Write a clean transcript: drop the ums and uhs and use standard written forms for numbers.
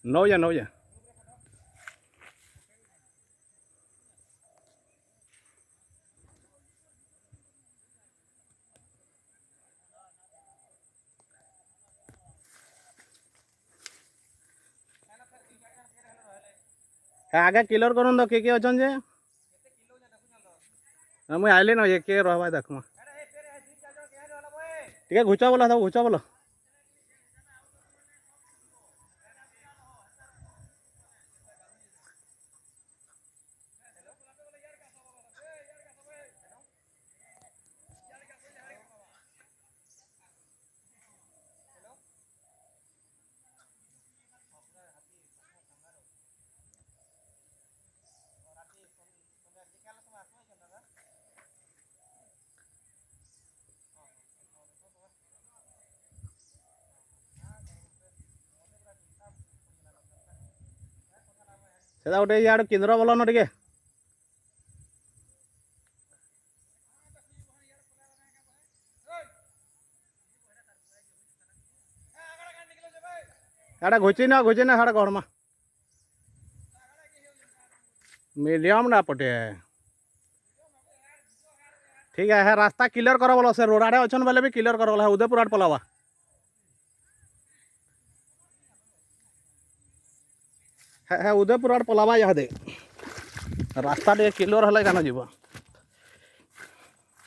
नौ जा आगे क्लियर करन दो के अछन जे मुई आइले न के रहबा देखमा टिके घुचा बोला था घुचा बोला सेदा गोटे यार केन्द्र बोल न टिके याडा घुची ना हाड़ा गड़मा मीडियम ना पटे ठीक है रास्ता क्लियर कर बोलो से रोड आड़े अच्छन बेले भी क्लियर कर बोला उदयपुर आड़ पलावा है उदयपुर आड़ पलावा यहाँ दे रास्ता टे क्लियर है क्या जीव